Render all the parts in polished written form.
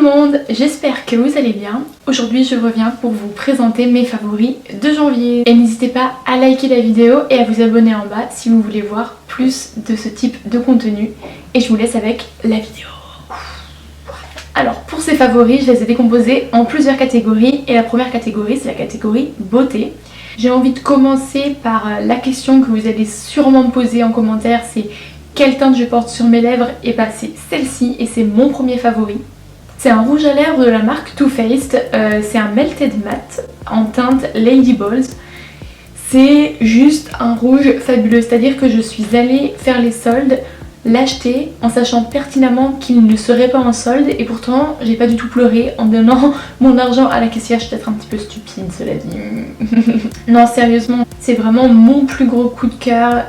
monde, j'espère que vous allez bien. Aujourd'hui je reviens pour vous présenter mes favoris de janvier. Et n'hésitez pas à liker la vidéo et à vous abonner en bas si vous voulez voir plus de ce type de contenu. Et je vous laisse avec la vidéo. Alors pour ces favoris, je les ai décomposés en plusieurs catégories. Et la première catégorie, c'est la catégorie beauté. J'ai envie de commencer par la question que vous allez sûrement me poser en commentaire, c'est quelle teinte je porte sur mes lèvres. Et bah c'est celle-ci et c'est mon premier favori. C'est un rouge à lèvres de la marque Too Faced, c'est un Melted Matte en teinte Lady Balls. C'est juste un rouge fabuleux, c'est-à-dire que je suis allée faire les soldes, l'acheter en sachant pertinemment qu'il ne serait pas en solde et pourtant j'ai pas du tout pleuré en donnant mon argent à la caissière. Je suis peut-être un petit peu stupide, cela dit. Non, sérieusement, c'est vraiment mon plus gros coup de cœur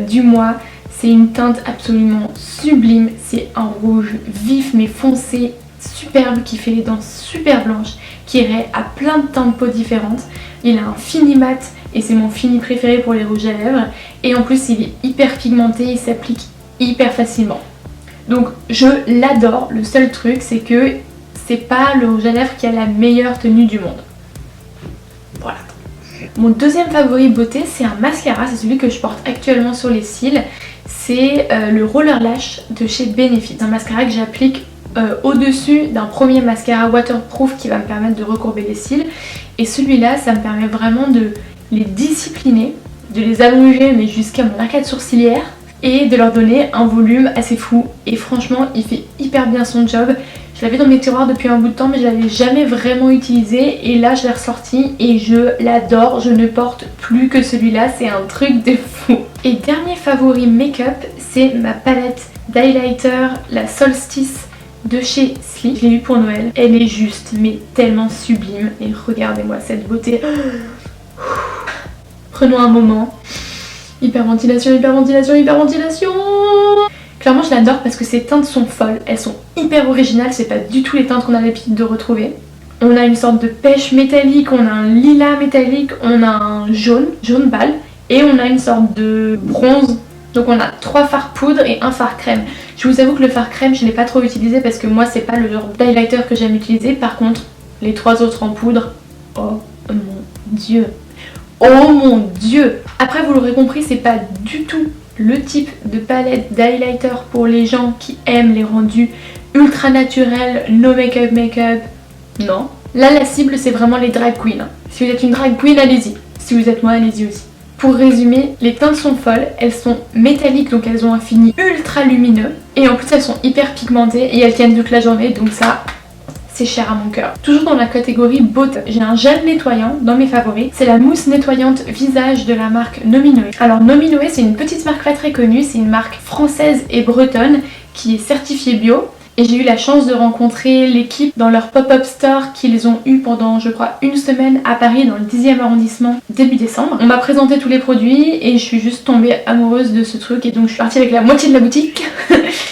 du mois. C'est une teinte absolument sublime, c'est un rouge vif mais foncé, superbe, qui fait les dents super blanches, qui irait à plein de teintes de peau différentes. Il a un fini mat et c'est mon fini préféré pour les rouges à lèvres. Et en plus il est hyper pigmenté, il s'applique hyper facilement. Donc je l'adore. Le seul truc c'est que c'est pas le rouge à lèvres qui a la meilleure tenue du monde. Voilà. Mon deuxième favori beauté, c'est un mascara, c'est celui que je porte actuellement sur les cils. C'est le Roller Lash de chez Benefit. C'est un mascara que j'applique au-dessus d'un premier mascara waterproof qui va me permettre de recourber les cils. Et celui-là, ça me permet vraiment de les discipliner, de les allonger mais jusqu'à mon arcade sourcilière et de leur donner un volume assez fou. Et franchement, il fait hyper bien son job. Je l'avais dans mes tiroirs depuis un bout de temps mais je l'avais jamais vraiment utilisé et là je l'ai ressorti et je l'adore. Je ne porte plus que celui-là, c'est un truc de fou. Et dernier favori make-up, c'est ma palette d'highlighter, la Solstice de chez Sleek. Je l'ai eu pour Noël. Elle est juste mais tellement sublime et regardez-moi cette beauté. Prenons un moment. Hyperventilation, hyperventilation, hyperventilation. Clairement je l'adore parce que ces teintes sont folles, elles sont hyper originales, c'est pas du tout les teintes qu'on a l'habitude de retrouver. On a une sorte de pêche métallique, on a un lilas métallique, on a un jaune balle et on a une sorte de bronze. Donc on a 3 fards poudre et un fard crème. Je vous avoue que le fard crème je l'ai pas trop utilisé parce que moi c'est pas le genre d'highlighter que j'aime utiliser. Par contre les 3 autres en poudre, oh mon dieu. Oh mon dieu. Après vous l'aurez compris, c'est pas du tout le type de palette d'highlighter pour les gens qui aiment les rendus ultra naturels, no make-up make-up. Non. Là la cible c'est vraiment les drag queens. Si vous êtes une drag queen, allez-y. Si vous êtes moi, allez-y aussi. Pour résumer, les teintes sont folles, elles sont métalliques donc elles ont un fini ultra lumineux et en plus elles sont hyper pigmentées et elles tiennent toute la journée donc ça c'est cher à mon cœur. Toujours dans la catégorie beauté, j'ai un gel nettoyant dans mes favoris. C'est la mousse nettoyante visage de la marque Nominoé. Alors Nominoé c'est une petite marque pas très connue, c'est une marque française et bretonne qui est certifiée bio. Et j'ai eu la chance de rencontrer l'équipe dans leur pop-up store qu'ils ont eu pendant je crois une semaine à Paris dans le 10e arrondissement début décembre. On m'a présenté tous les produits et je suis juste tombée amoureuse de ce truc et donc je suis partie avec la moitié de la boutique.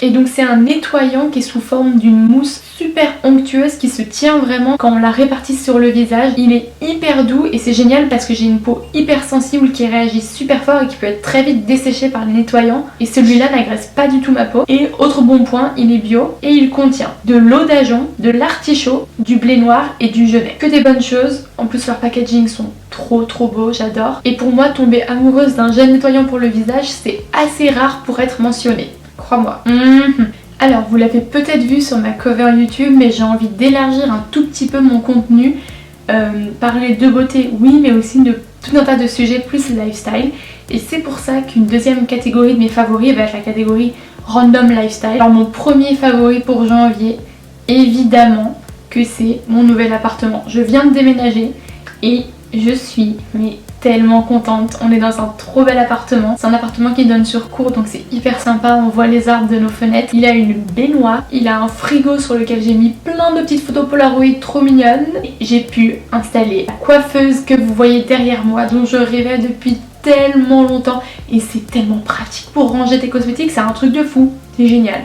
Et donc c'est un nettoyant qui est sous forme d'une mousse super onctueuse qui se tient vraiment quand on la répartit sur le visage. Il est hyper doux et c'est génial parce que j'ai une peau hyper sensible qui réagit super fort et qui peut être très vite desséchée par les nettoyants. Et celui-là n'agresse pas du tout ma peau. Et autre bon point, il est bio et il contient de l'eau d'ajonc, de l'artichaut, du blé noir et du genêt. Que des bonnes choses. En plus leurs packaging sont trop beaux, j'adore. Et pour moi, tomber amoureuse d'un gel nettoyant pour le visage, c'est assez rare pour être mentionné. Crois-moi. Alors vous l'avez peut-être vu sur ma cover YouTube mais j'ai envie d'élargir un tout petit peu mon contenu. Parler de beauté oui mais aussi de tout un tas de sujets plus lifestyle. Et c'est pour ça qu'une deuxième catégorie de mes favoris va être la catégorie Random Lifestyle. Alors mon premier favori pour janvier, évidemment que c'est mon nouvel appartement. Je viens de déménager et je suis tellement contente. On est dans un trop bel appartement. C'est un appartement qui donne sur cour donc c'est hyper sympa. On voit les arbres de nos fenêtres. Il a une baignoire. Il a un frigo sur lequel j'ai mis plein de petites photos Polaroid trop mignonnes. J'ai pu installer la coiffeuse que vous voyez derrière moi dont je rêvais depuis tellement longtemps et c'est tellement pratique pour ranger tes cosmétiques, c'est un truc de fou. C'est génial.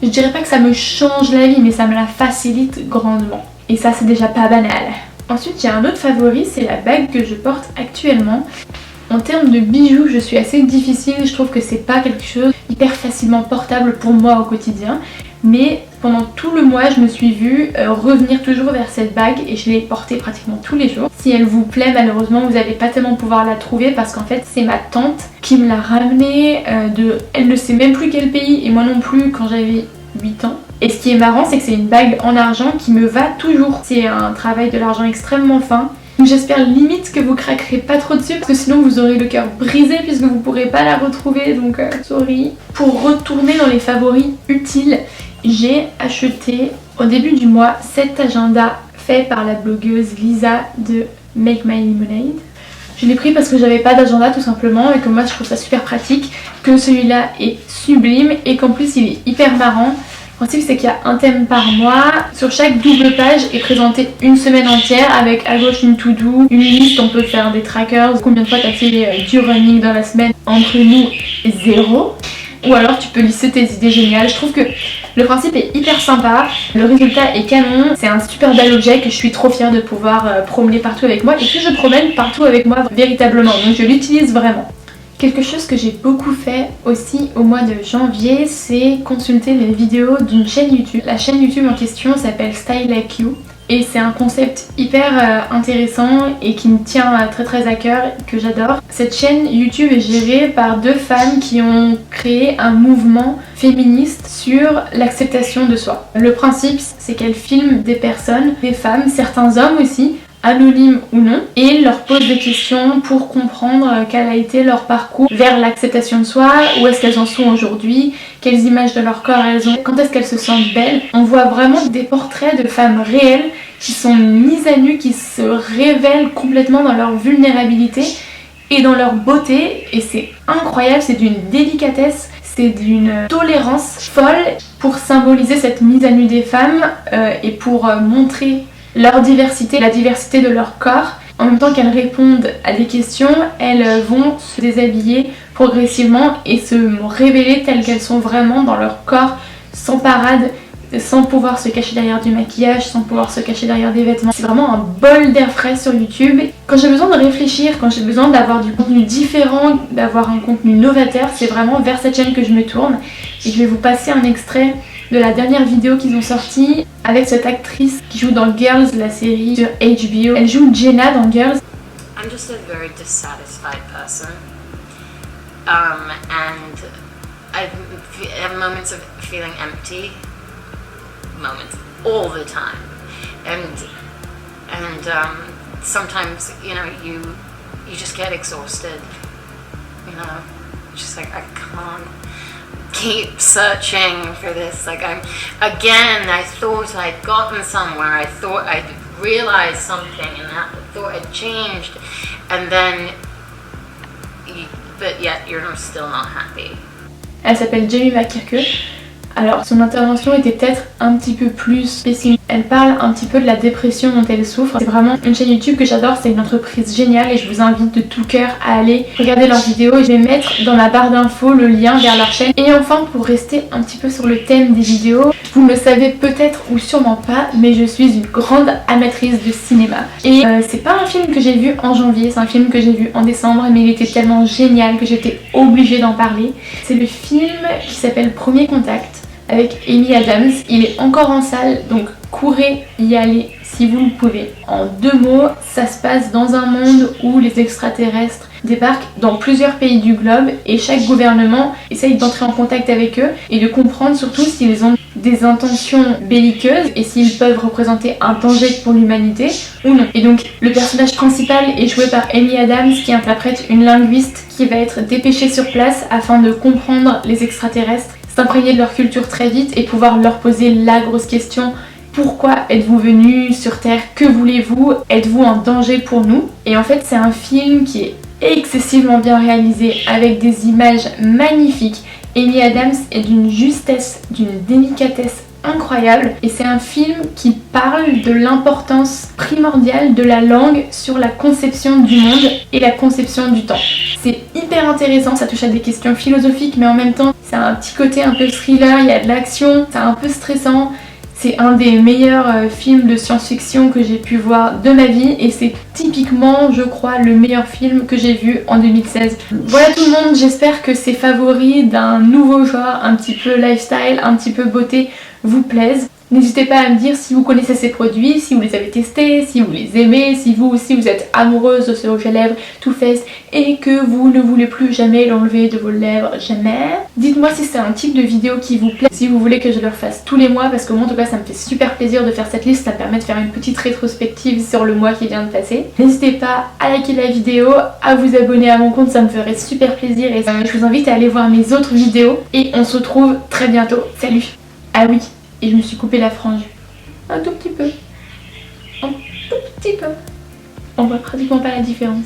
Je dirais pas que ça me change la vie mais ça me la facilite grandement. Et ça c'est déjà pas banal. Ensuite, il y a un autre favori, c'est la bague que je porte actuellement. En termes de bijoux, je suis assez difficile, je trouve que c'est pas quelque chose hyper facilement portable pour moi au quotidien. Mais pendant tout le mois, je me suis vue revenir toujours vers cette bague et je l'ai portée pratiquement tous les jours. Si elle vous plaît, malheureusement, vous n'allez pas tellement pouvoir la trouver parce qu'en fait, c'est ma tante qui me l'a ramenée Elle ne sait même plus quel pays et moi non plus quand j'avais 8 ans. Et ce qui est marrant, c'est que c'est une bague en argent qui me va toujours. C'est un travail de l'argent extrêmement fin. Donc j'espère limite que vous craquerez pas trop dessus parce que sinon vous aurez le cœur brisé puisque vous pourrez pas la retrouver, donc sorry. Pour retourner dans les favoris utiles, j'ai acheté au début du mois cet agenda fait par la blogueuse Lisa de Make My Lemonade. Je l'ai pris parce que j'avais pas d'agenda tout simplement et que moi je trouve ça super pratique, que celui-là est sublime et qu'en plus il est hyper marrant. Le principe c'est qu'il y a un thème par mois. Sur chaque double page est présentée une semaine entière avec à gauche une to-do, une liste, on peut faire des trackers, combien de fois t'as fait du running dans la semaine, entre nous 0. Ou alors tu peux lister tes idées géniales. Je trouve que le principe est hyper sympa, le résultat est canon, c'est un super bel objet que je suis trop fière de pouvoir promener partout avec moi et que je promène partout avec moi véritablement, donc je l'utilise vraiment. Quelque chose que j'ai beaucoup fait aussi au mois de janvier, c'est consulter les vidéos d'une chaîne YouTube. La chaîne YouTube en question s'appelle Style Like You et c'est un concept hyper intéressant et qui me tient très à cœur, que j'adore. Cette chaîne YouTube est gérée par deux femmes qui ont créé un mouvement féministe sur l'acceptation de soi. Le principe, c'est qu'elles filment des personnes, des femmes, certains hommes aussi, anonymes ou non, et leur posent des questions pour comprendre quel a été leur parcours vers l'acceptation de soi, où est-ce qu'elles en sont aujourd'hui, quelles images de leur corps elles ont, quand est-ce qu'elles se sentent belles. On voit vraiment des portraits de femmes réelles qui sont mises à nu, qui se révèlent complètement dans leur vulnérabilité et dans leur beauté, et c'est incroyable, c'est d'une délicatesse, c'est d'une tolérance folle pour symboliser cette mise à nu des femmes et pour montrer leur diversité, la diversité de leur corps. En même temps qu'elles répondent à des questions, elles vont se déshabiller progressivement et se révéler telles qu'elles sont vraiment dans leur corps, sans parade, sans pouvoir se cacher derrière du maquillage, sans pouvoir se cacher derrière des vêtements. C'est vraiment un bol d'air frais sur YouTube. Quand j'ai besoin de réfléchir, quand j'ai besoin d'avoir du contenu différent, d'avoir un contenu novateur, c'est vraiment vers cette chaîne que je me tourne. Et je vais vous passer un extrait de la dernière vidéo qu'ils ont sortie avec cette actrice qui joue dans Girls, la série sur HBO. Elle joue Jenna dans Girls. I'm just a very dissatisfied person, and I have moments of feeling empty, moments all the time, and sometimes you just get exhausted, just like I can't keep searching for this. Like I thought I'd gotten somewhere, I thought I'd realized something, and I thought I'd changed, and then but yet you're still not happy. Elle s'appelle Jamie McKirker. Alors son intervention était peut-être un petit peu plus pessimiste. Elle parle un petit peu de la dépression dont elle souffre. C'est vraiment une chaîne YouTube que j'adore, c'est une entreprise géniale et je vous invite de tout cœur à aller regarder leurs vidéos. Et je vais mettre dans la barre d'infos le lien vers leur chaîne. Et enfin, pour rester un petit peu sur le thème des vidéos, vous ne le savez peut-être ou sûrement pas, mais je suis une grande amatrice de cinéma. Et c'est pas un film que j'ai vu en janvier, c'est un film que j'ai vu en décembre, mais il était tellement génial que j'étais obligée d'en parler. C'est le film qui s'appelle Premier Contact, avec Amy Adams. Il est encore en salle, donc courez y aller si vous le pouvez. En 2 mots, ça se passe dans un monde où les extraterrestres débarquent dans plusieurs pays du globe et chaque gouvernement essaye d'entrer en contact avec eux et de comprendre surtout s'ils ont des intentions belliqueuses et s'ils peuvent représenter un danger pour l'humanité ou non. Et donc le personnage principal est joué par Amy Adams qui interprète une linguiste qui va être dépêchée sur place afin de comprendre les extraterrestres, s'imprégner de leur culture très vite et pouvoir leur poser la grosse question: pourquoi êtes-vous venus sur Terre? Que voulez-vous? Êtes-vous un danger pour nous? Et en fait c'est un film qui est excessivement bien réalisé avec des images magnifiques. Amy Adams est d'une justesse, d'une délicatesse incroyable et c'est un film qui parle de l'importance primordiale de la langue sur la conception du monde et la conception du temps. C'est hyper intéressant, ça touche à des questions philosophiques mais en même temps c'est un petit côté un peu thriller, il y a de l'action, c'est un peu stressant. C'est un des meilleurs films de science-fiction que j'ai pu voir de ma vie et c'est typiquement, je crois, le meilleur film que j'ai vu en 2016. Voilà tout le monde, j'espère que ces favoris d'un nouveau genre, un petit peu lifestyle, un petit peu beauté, vous plaisent. N'hésitez pas à me dire si vous connaissez ces produits, si vous les avez testés, si vous les aimez, si vous aussi vous êtes amoureuse de ce rouge à lèvres Too Faced et que vous ne voulez plus jamais l'enlever de vos lèvres, jamais. Dites-moi si c'est un type de vidéo qui vous plaît, si vous voulez que je le refasse tous les mois parce que moi en tout cas ça me fait super plaisir de faire cette liste, ça me permet de faire une petite rétrospective sur le mois qui vient de passer. N'hésitez pas à liker la vidéo, à vous abonner à mon compte, ça me ferait super plaisir et je vous invite à aller voir mes autres vidéos et on se retrouve très bientôt. Salut! Ah oui! Et je me suis coupé la frange. Un tout petit peu. Un tout petit peu. On voit pratiquement pas la différence.